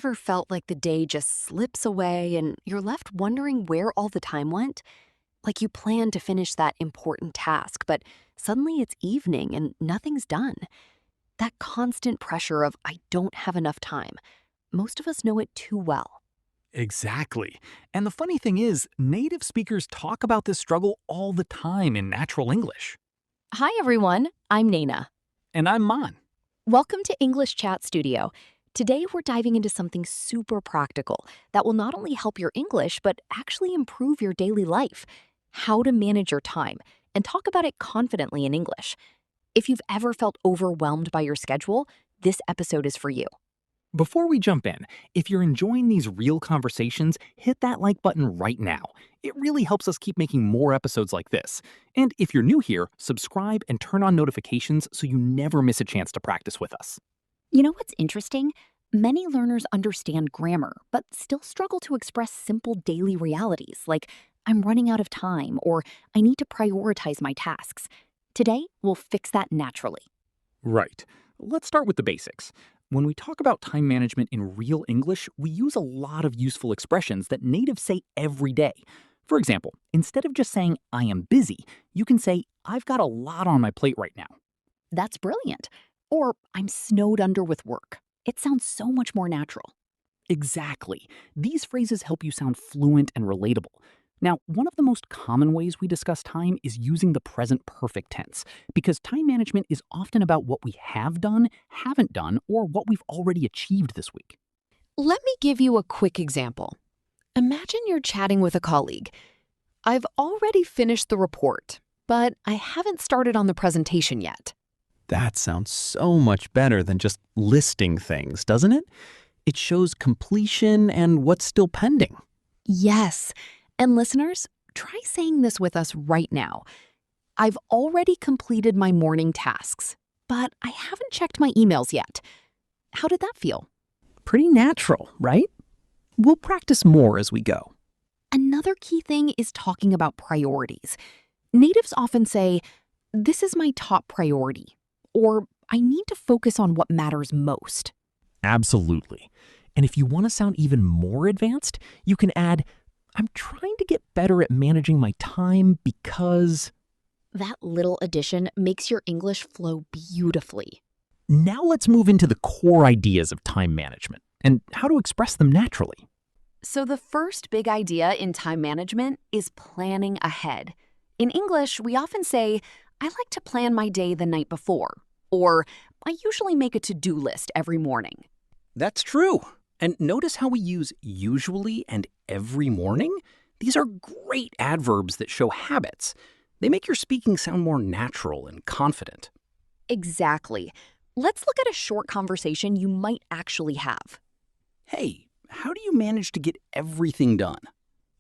ever felt like the day just slips away and you're left wondering where all the time went? Like you planned to finish that important task, but suddenly it's evening and nothing's done. That constant pressure of, I don't have enough time. Most of us know it too well. Exactly. And the funny thing is, native speakers talk about this struggle all the time in natural English. Hi, everyone. I'm Naina. And I'm Mon. Welcome to English Chat Studio. Today, we're diving into something super practical that will not only help your English, but actually improve your daily life. How to manage your time and talk about it confidently in English. If you've ever felt overwhelmed by your schedule, this episode is for you. Before we jump in, if you're enjoying these real conversations, hit that like button right now. It really helps us keep making more episodes like this. And if you're new here, subscribe and turn on notifications so you never miss a chance to practice with us. You know what's interesting? Many learners understand grammar, but still struggle to express simple daily realities like, I'm running out of time, or I need to prioritize my tasks. Today, we'll fix that naturally. Right. Let's start with the basics. When we talk about time management in real English, we use a lot of useful expressions that natives say every day. For example, instead of just saying, I am busy, you can say, I've got a lot on my plate right now. That's brilliant. Or, I'm snowed under with work. It sounds so much more natural. Exactly. These phrases help you sound fluent and relatable. Now, one of the most common ways we discuss time is using the present perfect tense, because time management is often about what we have done, haven't done, or what we've already achieved this week. Let me give you a quick example. Imagine you're chatting with a colleague. I've already finished the report, but I haven't started on the presentation yet. That sounds so much better than just listing things, doesn't it? It shows completion and what's still pending. Yes. And listeners, try saying this with us right now. I've already completed my morning tasks, but I haven't checked my emails yet. How did that feel? Pretty natural, right? We'll practice more as we go. Another key thing is talking about priorities. Natives often say, this is my top priority, or I need to focus on what matters most. Absolutely. And if you want to sound even more advanced, you can add, I'm trying to get better at managing my time because... That little addition makes your English flow beautifully. Now let's move into the core ideas of time management and how to express them naturally. So the first big idea in time management is planning ahead. In English, we often say, I like to plan my day the night before, or I usually make a to-do list every morning. That's true. And notice how we use usually and every morning? These are great adverbs that show habits. They make your speaking sound more natural and confident. Exactly. Let's look at a short conversation you might actually have. Hey, how do you manage to get everything done?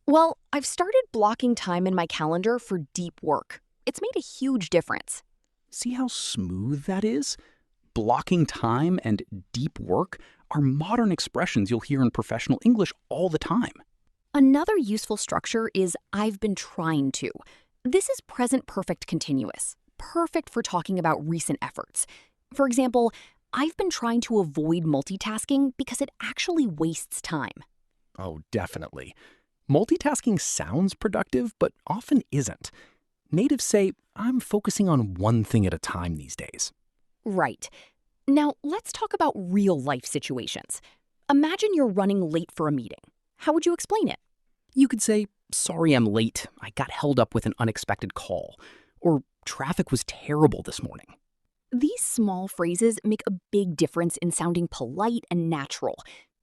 Well, I've started blocking time in my calendar for deep work. It's made a huge difference. See how smooth that is? Blocking time and deep work are modern expressions you'll hear in professional English all the time. Another useful structure is I've been trying to. This is present perfect continuous, perfect for talking about recent efforts. For example, I've been trying to avoid multitasking because it actually wastes time. Oh, definitely. Multitasking sounds productive, but often isn't. Natives say, I'm focusing on one thing at a time these days. Right. Now, let's talk about real-life situations. Imagine you're running late for a meeting. How would you explain it? You could say, sorry I'm late, I got held up with an unexpected call, or traffic was terrible this morning. These small phrases make a big difference in sounding polite and natural.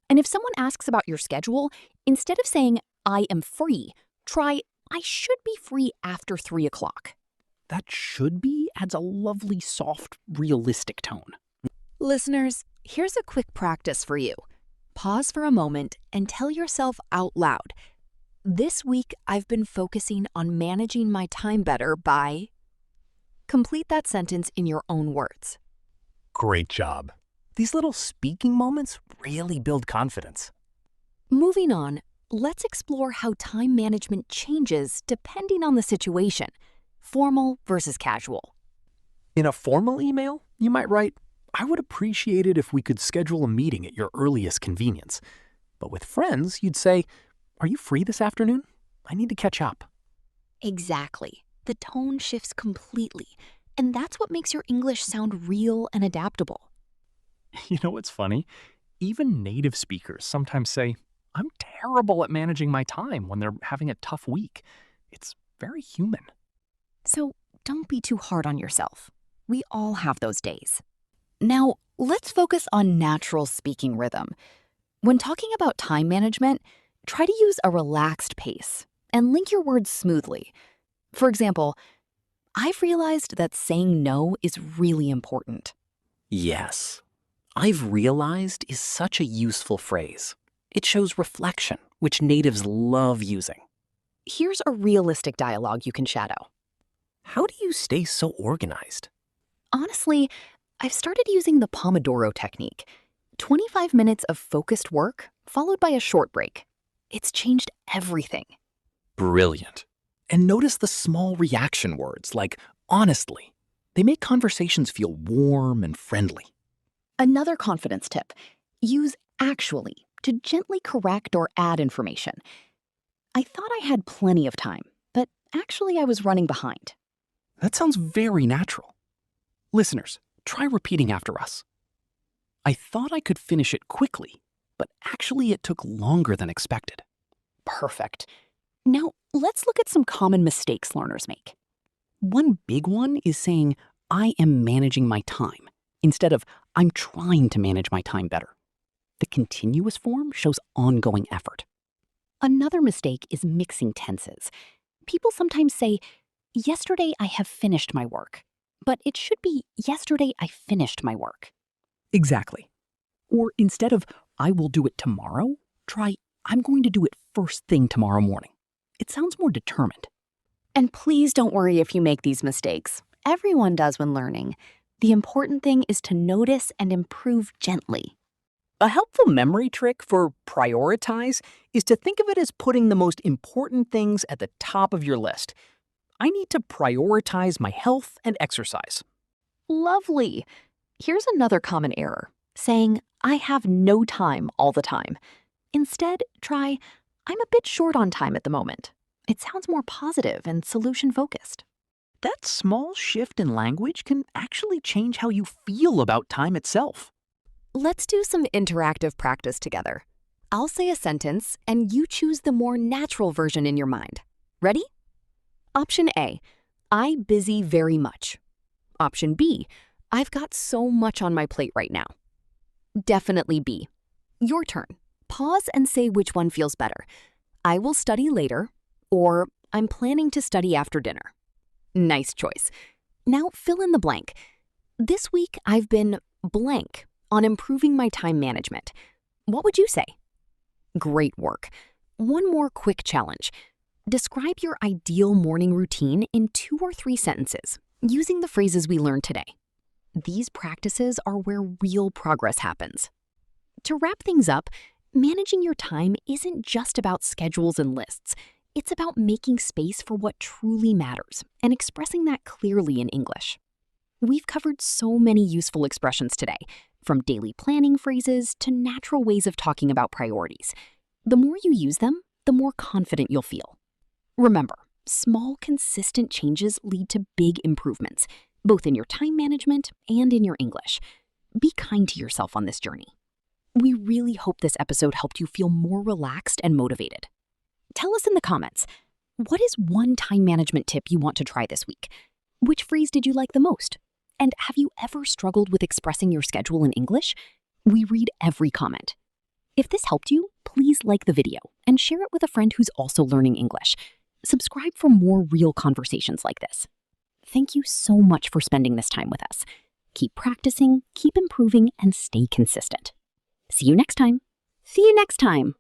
And if someone asks about your schedule, instead of saying, I am free, try, I should be free after 3 o'clock. That should be adds a lovely, soft, realistic tone. Listeners, here's a quick practice for you. Pause for a moment and tell yourself out loud, this week I've been focusing on managing my time better by... Complete that sentence in your own words. Great job. These little speaking moments really build confidence. Moving on, let's explore how time management changes depending on the situation, formal versus casual. In a formal email, you might write, I would appreciate it if we could schedule a meeting at your earliest convenience. But with friends, you'd say, are you free this afternoon? I need to catch up. Exactly. The tone shifts completely, and that's what makes your English sound real and adaptable. You know what's funny? Even native speakers sometimes say, I'm terrible at managing my time when they're having a tough week. It's very human. So don't be too hard on yourself. We all have those days. Now, let's focus on natural speaking rhythm. When talking about time management, try to use a relaxed pace and link your words smoothly. For example, I've realized that saying no is really important. Yes. I've realized is such a useful phrase. It shows reflection, which natives love using. Here's a realistic dialogue you can shadow. How do you stay so organized? Honestly, I've started using the Pomodoro technique. 25 minutes of focused work, followed by a short break. It's changed everything. Brilliant. And notice the small reaction words like honestly. They make conversations feel warm and friendly. Another confidence tip, use actually to gently correct or add information. I thought I had plenty of time, but actually I was running behind. That sounds very natural. Listeners, try repeating after us. I thought I could finish it quickly, but actually it took longer than expected. Perfect. Now, let's look at some common mistakes learners make. One big one is saying, I am managing my time, instead of, I'm trying to manage my time better. The continuous form shows ongoing effort. Another mistake is mixing tenses. People sometimes say, yesterday I have finished my work, but it should be, yesterday I finished my work. Exactly. Or instead of, I will do it tomorrow, try, I'm going to do it first thing tomorrow morning. It sounds more determined. And please don't worry if you make these mistakes. Everyone does when learning. The important thing is to notice and improve gently. A helpful memory trick for prioritize is to think of it as putting the most important things at the top of your list. I need to prioritize my health and exercise. Lovely. Here's another common error, saying, I have no time all the time. Instead, try, I'm a bit short on time at the moment. It sounds more positive and solution-focused. That small shift in language can actually change how you feel about time itself. Let's do some interactive practice together. I'll say a sentence, and you choose the more natural version in your mind. Ready? Option A, I busy very much. Option B, I've got so much on my plate right now. Definitely B. Your turn. Pause and say which one feels better. I will study later, or I'm planning to study after dinner. Nice choice. Now fill in the blank. This week I've been blank on improving my time management. What would you say? Great work. One more quick challenge. Describe your ideal morning routine in 2 or 3 sentences, using the phrases we learned today. These practices are where real progress happens. To wrap things up, managing your time isn't just about schedules and lists. It's about making space for what truly matters and expressing that clearly in English. We've covered so many useful expressions today, from daily planning phrases to natural ways of talking about priorities. The more you use them, the more confident you'll feel. Remember, small, consistent changes lead to big improvements, both in your time management and in your English. Be kind to yourself on this journey. We really hope this episode helped you feel more relaxed and motivated. Tell us in the comments, what is one time management tip you want to try this week? Which phrase did you like the most? And have you ever struggled with expressing your schedule in English? We read every comment. If this helped you, please like the video and share it with a friend who's also learning English. Subscribe for more real conversations like this. Thank you so much for spending this time with us. Keep practicing, keep improving, and stay consistent. See you next time. See you next time.